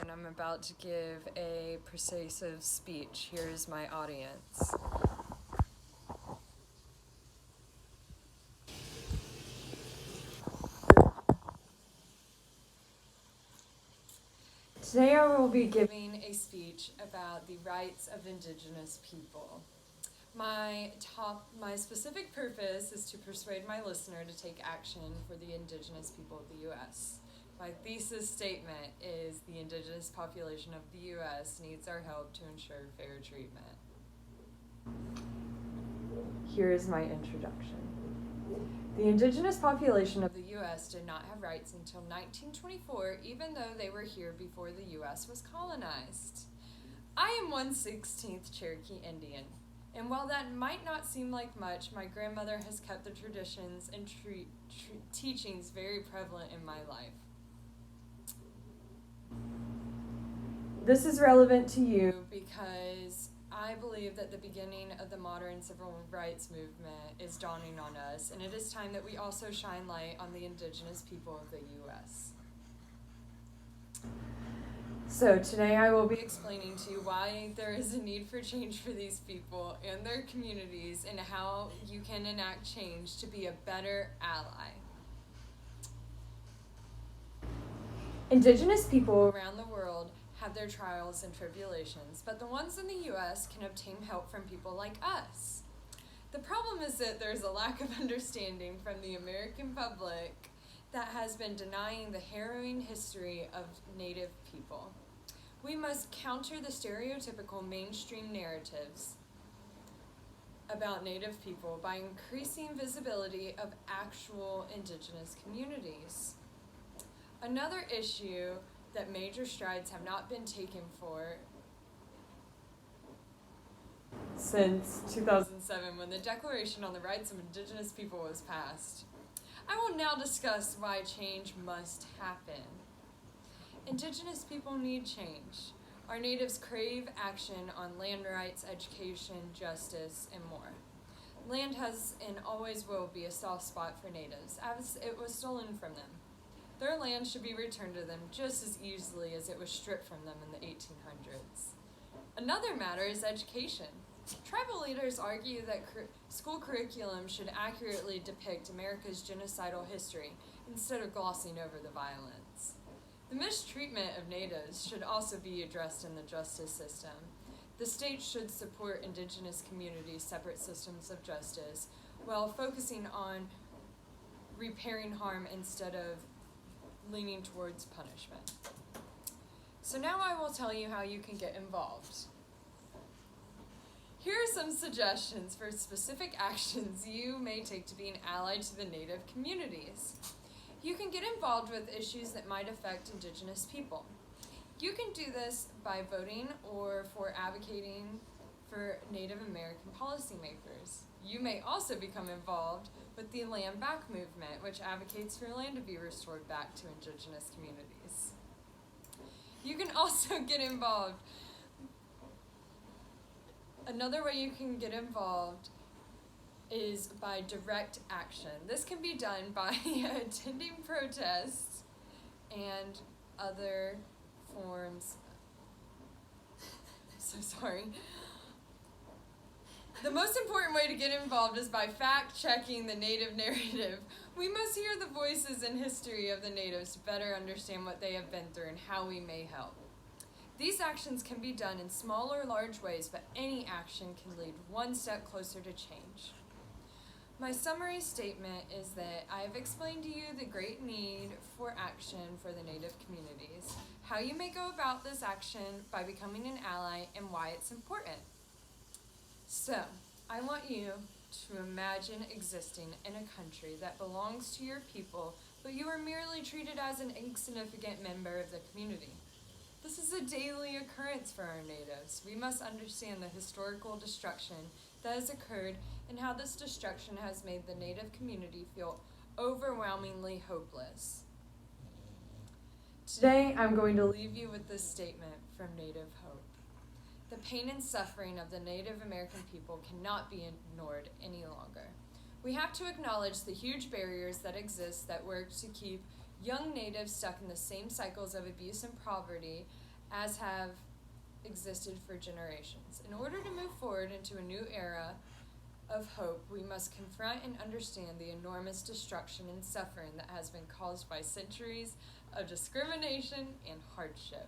and I'm about to give a persuasive speech. Here's my audience. Today I will be giving a speech about the rights of Indigenous people. My specific purpose is to persuade my listener to take action for the Indigenous people of the U.S. My thesis statement is the Indigenous population of the U.S. needs our help to ensure fair treatment. Here is my introduction. The Indigenous population of the U.S. did not have rights until 1924, even though they were here before the U.S. was colonized. I am 1/16th Cherokee Indian, and while that might not seem like much, my grandmother has kept the traditions and teachings very prevalent in my life. This is relevant to you because I believe that the beginning of the modern civil rights movement is dawning on us, and it is time that we also shine light on the Indigenous people of the U.S. So today I will be explaining to you why there is a need for change for these people and their communities, and how you can enact change to be a better ally. Indigenous people around the world have their trials and tribulations, but the ones in the U.S. can obtain help from people like us. The problem is that there's a lack of understanding from the American public that has been denying the harrowing history of Native people. We must counter the stereotypical mainstream narratives about Native people by increasing visibility of actual Indigenous communities. Another issue that major strides have not been taken for since 2007, when the Declaration on the Rights of Indigenous People was passed. I will now discuss why change must happen. Indigenous people need change. Our natives crave action on land rights, education, justice, and more. Land has and always will be a soft spot for natives, as it was stolen from them. Their land should be returned to them just as easily as it was stripped from them in the 1800s. Another matter is education. Tribal leaders argue that school curriculum should accurately depict America's genocidal history instead of glossing over the violence. The mistreatment of natives should also be addressed in the justice system. The state should support Indigenous communities' separate systems of justice while focusing on repairing harm instead of leaning towards punishment. So now I will tell you how you can get involved. Here are some suggestions for specific actions you may take to be an ally to the Native communities. You can get involved with issues that might affect Indigenous people. You can do this by voting or for advocating for Native American policymakers. You may also become involved with the Land Back movement, which advocates for land to be restored back to Indigenous communities. You can also get involved. Another way you can get involved is by direct action. This can be done by attending protests and other forms. I'm so sorry. The most important way to get involved is by fact-checking the Native narrative. We must hear the voices and history of the Natives to better understand what they have been through and how we may help. These actions can be done in small or large ways, but any action can lead one step closer to change. My summary statement is that I have explained to you the great need for action for the Native communities, how you may go about this action by becoming an ally, and why it's important. So, I want you to imagine existing in a country that belongs to your people, but you are merely treated as an insignificant member of the community. This is a daily occurrence for our natives. We must understand the historical destruction that has occurred and how this destruction has made the Native community feel overwhelmingly hopeless. Today, I'm going to leave you with this statement from Native Hope. The pain and suffering of the Native American people cannot be ignored any longer. We have to acknowledge the huge barriers that exist that work to keep young natives stuck in the same cycles of abuse and poverty as have existed for generations. In order to move forward into a new era of hope, we must confront and understand the enormous destruction and suffering that has been caused by centuries of discrimination and hardship.